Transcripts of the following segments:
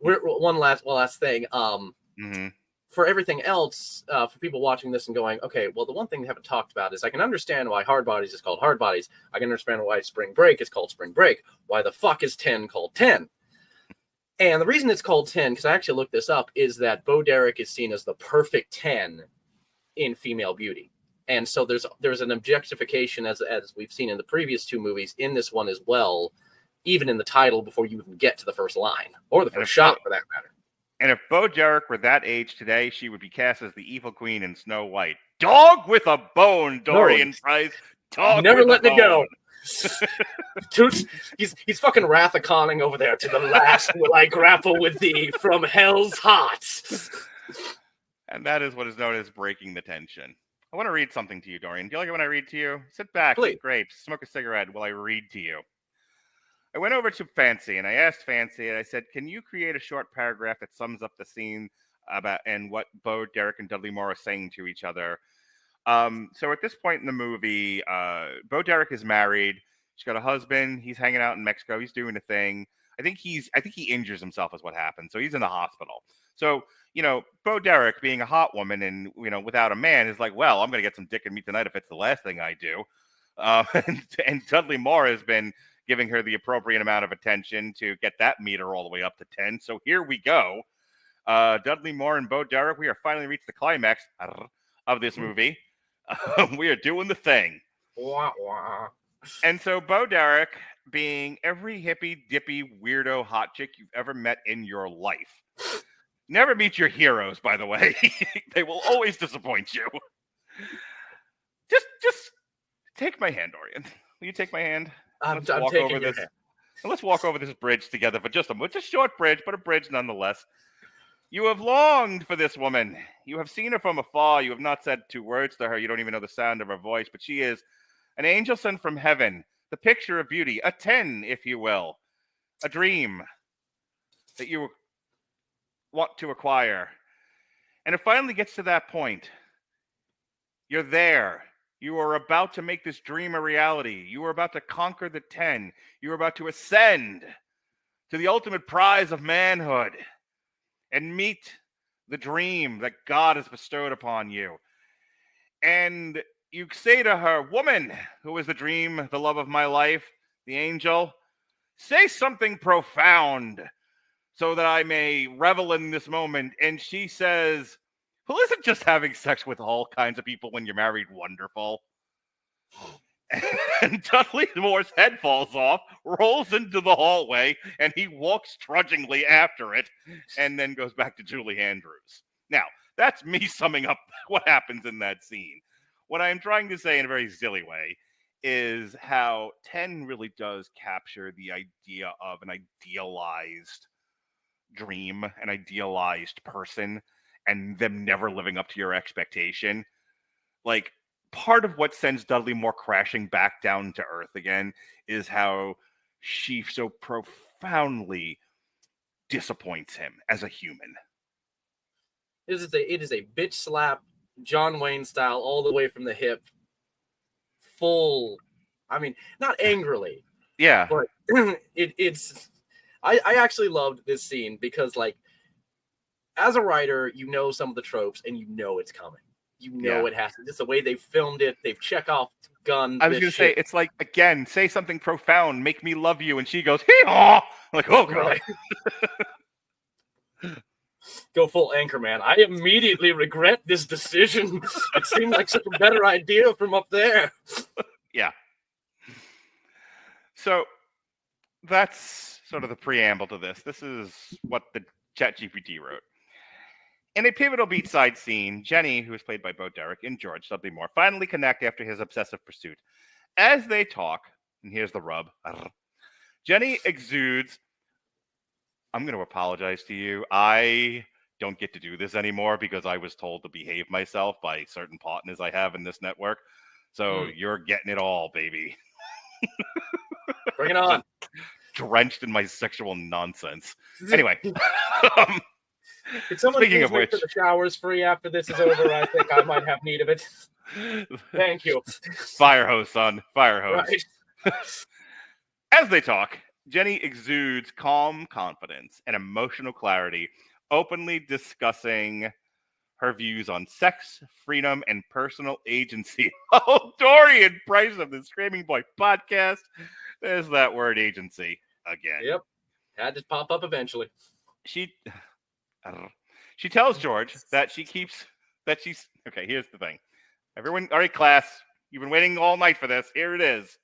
one last thing. Mm-hmm. For everything else, for people watching this and going, okay, well, the one thing we haven't talked about is I can understand why Hard Bodies is called Hard Bodies. I can understand why Spring Break is called Spring Break. Why the fuck is 10 called 10? And the reason it's called 10, because I actually looked this up, is that Bo Derek is seen as the perfect 10 in female beauty. And so there's an objectification, as we've seen in the previous two movies, in this one as well, even in the title before you even get to the first line, or the first shot, for that matter. And if Bo Derek were that age today, she would be cast as the evil queen in Snow White. Dog with a bone, Dorian Price. Dog never with letting a it bone. Go. He's fucking Rathaconing over there. To the last will I grapple with thee from hell's heart. And that is what is known as breaking the tension. I want to read something to you, Dorian. Do you like it when I read to you? Sit back, Please. eat grapes, smoke a cigarette while I read to you. I went over to Fancy and I asked Fancy, and I said, can you create a short paragraph that sums up the scene about and what Bo, Derek, and Dudley Moore are saying to each other? So at this point in the movie, Bo Derek is married. She's got a husband. He's hanging out in Mexico. He's doing a thing. I think he injures himself is what happened. So he's in the hospital. So, Bo Derek being a hot woman and, without a man is like, well, I'm going to get some dick and meat tonight if it's the last thing I do. And Dudley Moore has been giving her the appropriate amount of attention to get that meter all the way up to 10. So here we go. Dudley Moore and Bo Derek, we are finally reached the climax of this movie. We are doing the thing. Wah, wah. And so Bo Derek, being every hippy dippy weirdo hot chick you've ever met in your life. Never meet your heroes, by the way. They will always disappoint you. Just take my hand, Dorian. Will you take my hand? I'm taking your hand. Let's walk over this bridge together for just a moment. It's a short bridge, but a bridge nonetheless. You have longed for this woman. You have seen her from afar. You have not said two words to her. You don't even know the sound of her voice, but she is an angel sent from heaven, the picture of beauty, a 10, if you will, a dream that you want to acquire. And it finally gets to that point. You're there. You are about to make this dream a reality. You are about to conquer the 10. You are about to ascend to the ultimate prize of manhood and meet the dream that God has bestowed upon you. And you say to her, woman, who is the dream, the love of my life, the angel, say something profound so that I may revel in this moment. And she says, well, isn't just having sex with all kinds of people when you're married wonderful? And Dudley Moore's head falls off, rolls into the hallway, and he walks trudgingly after it, and then goes back to Julie Andrews. Now, that's me summing up what happens in that scene. What I'm trying to say in a very silly way is how 10 really does capture the idea of an idealized dream, an idealized person, and them never living up to your expectation. Like, part of what sends Dudley Moore crashing back down to earth again is how she so profoundly disappoints him as a human. It is a bitch slap, John Wayne style, all the way from the hip. Full, I mean, not angrily. Yeah. But it's... I actually loved this scene because, like, as a writer, you know some of the tropes and you know it's coming. You know it has to. Just the way they filmed it, they've checked off gun. I was going to say, it's like, again, say something profound, make me love you, and she goes, hee-haw! I'm like, oh, God. Right. Go full Anchorman. I immediately regret this decision. It seemed like such a better idea from up there. Yeah. So, that's sort of the preamble to this. This is what the ChatGPT wrote. In a pivotal beachside scene, Jenny, who is played by Bo Derek, and George Dudley Moore finally connect after his obsessive pursuit. As they talk, and here's the rub, Jenny exudes, I'm going to apologize to you. I don't get to do this anymore because I was told to behave myself by certain partners I have in this network. So you're getting it all, baby. Bring it on. Drenched in my sexual nonsense. Anyway. Could someone please make sure the shower's free after this is over? I think I might have need of it. Thank you. Fire hose, son. Fire hose. Right. As they talk, Jenny exudes calm confidence and emotional clarity, openly discussing her views on sex, freedom, and personal agency. Oh, Dorian Price of the Screaming Boy podcast. There's that word agency again. Yep. Had to pop up eventually. She she tells George that she's okay, here's the thing. Everyone, all right, class, you've been waiting all night for this. Here it is.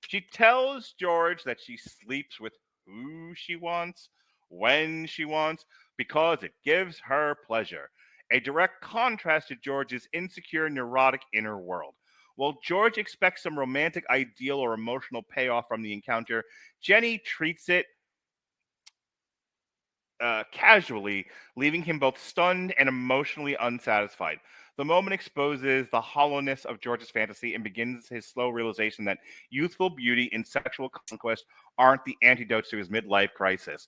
She tells George that she sleeps with who she wants, when she wants, because it gives her pleasure. A direct contrast to George's insecure, neurotic inner world. While George expects some romantic ideal or emotional payoff from the encounter, Jenny treats it casually, leaving him both stunned and emotionally unsatisfied. The moment exposes the hollowness of George's fantasy and begins his slow realization that youthful beauty and sexual conquest aren't the antidotes to his midlife crisis.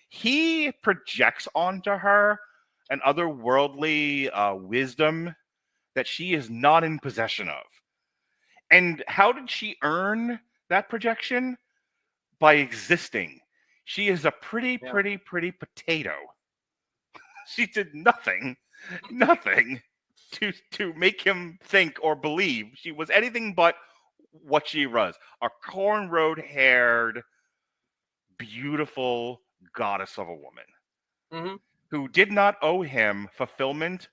He projects onto her an otherworldly wisdom that she is not in possession of. And how did she earn that projection? By existing. She is a pretty potato. She did nothing to make him think or believe she was anything but what she was. A cornrowed-haired, beautiful goddess of a woman who did not owe him fulfillment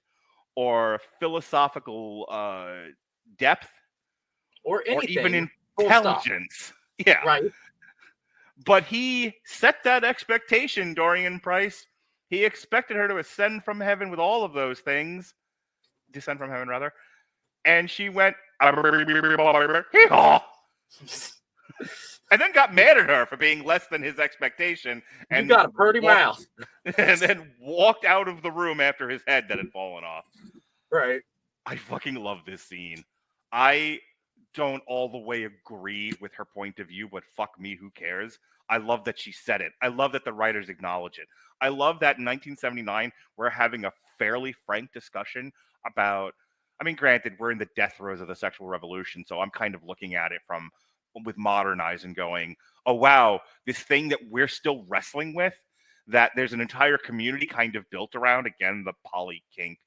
or philosophical depth or anything. even intelligence. Yeah. Right. But he set that expectation, Dorian Price. He expected her to ascend from heaven with all of those things. Descend from heaven, rather. And she went, and then got mad at her for being less than his expectation. And you got a pretty mouth. And then walked out of the room after his head that had fallen off. Right. I fucking love this scene. I don't all the way agree with her point of view, but fuck me, who cares? I love that she said it. I love that the writers acknowledge it. I love that in 1979, we're having a fairly frank discussion about, I mean, granted, we're in the death throes of the sexual revolution, so I'm kind of looking at it with modern eyes and going, oh, wow, this thing that we're still wrestling with, that there's an entire community kind of built around, again, the poly kink,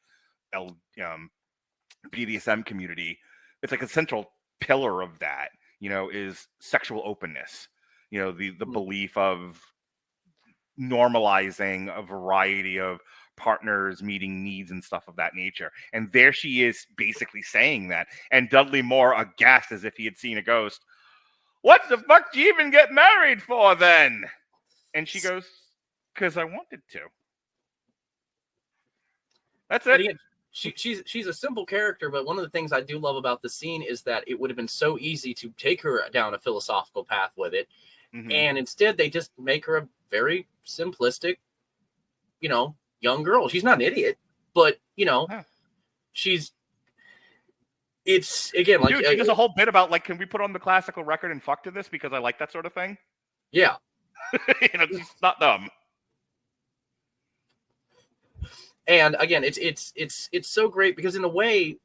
BDSM community. It's like a central pillar of that, is sexual openness. The belief of normalizing a variety of partners meeting needs and stuff of that nature. And there she is basically saying that. And Dudley Moore, aghast as if he had seen a ghost. What the fuck do you even get married for then? And she goes, because I wanted to. That's it. Again, she's a simple character, but one of the things I do love about the scene is that it would have been so easy to take her down a philosophical path with it. Mm-hmm. And instead they just make her a very simplistic, young girl. She's not an idiot, but it's again like dude, she does a whole bit about like, can we put on the classical record and fuck to this because I like that sort of thing. Yeah. She's not dumb. And again, it's so great because in a way,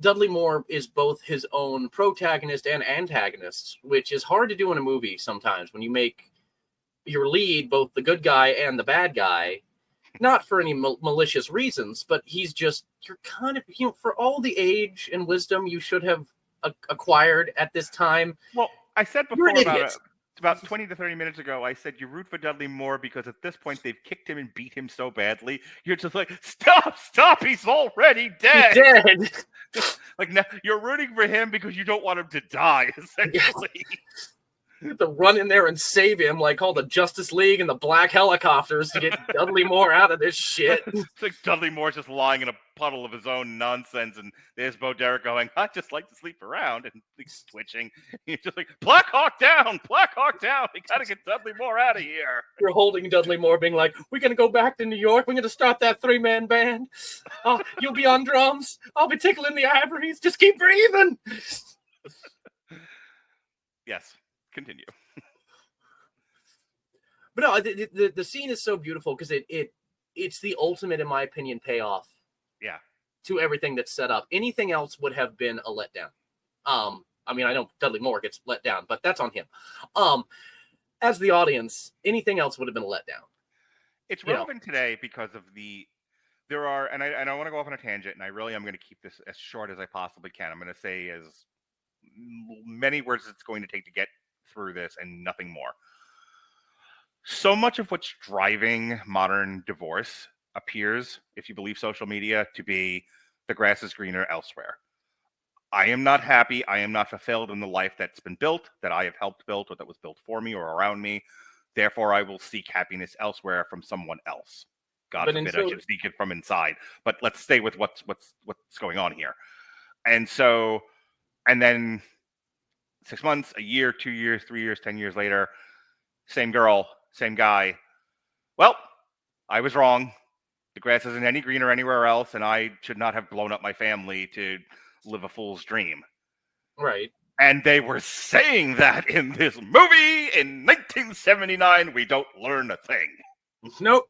Dudley Moore is both his own protagonist and antagonist, which is hard to do in a movie sometimes when you make your lead both the good guy and the bad guy, not for any malicious reasons, but you're kind of, for all the age and wisdom you should have acquired at this time. Well, I said before about 20 to 30 minutes ago, I said you root for Dudley Moore because at this point they've kicked him and beat him so badly. You're just like, stop, he's already dead. He's dead. Like, now you're rooting for him because you don't want him to die, essentially. You have to run in there and save him, like call the Justice League and the Black Helicopters to get Dudley Moore out of this shit. It's like Dudley Moore's just lying in a puddle of his own nonsense, and there's Bo Derek going, I just like to sleep around, and he's twitching. He's just like, Black Hawk down! We gotta get Dudley Moore out of here. You're holding Dudley Moore, being like, we're gonna go back to New York, we're gonna start that 3-man band. You'll be on drums, I'll be tickling the ivories, just keep breathing. Yes. Continue. But no, the scene is so beautiful because it's the ultimate, in my opinion, payoff. Yeah. To everything that's set up. Anything else would have been a letdown. I mean, I know Dudley Moore gets let down, but that's on him. As the audience, anything else would have been a letdown. It's You know. relevant today because of there are, and I want to go off on a tangent, and I really am going to keep this as short as I possibly can. I'm going to say as many words as it's going to take to get through this and nothing more. So much of what's driving modern divorce appears, if you believe social media, to be the grass is greener elsewhere. I am not happy. I am not fulfilled in the life that's been built, that I have helped build, or that was built for me or around me. Therefore, I will seek happiness elsewhere from someone else. God forbid I should seek it from inside. But let's stay with what's going on here. And so, and then 6 months, a year, 2 years, 3 years, 10 years later, same girl, same guy. Well, I was wrong. The grass isn't any greener anywhere else, and I should not have blown up my family to live a fool's dream. Right. And they were saying that in this movie in 1979. We don't learn a thing. Nope.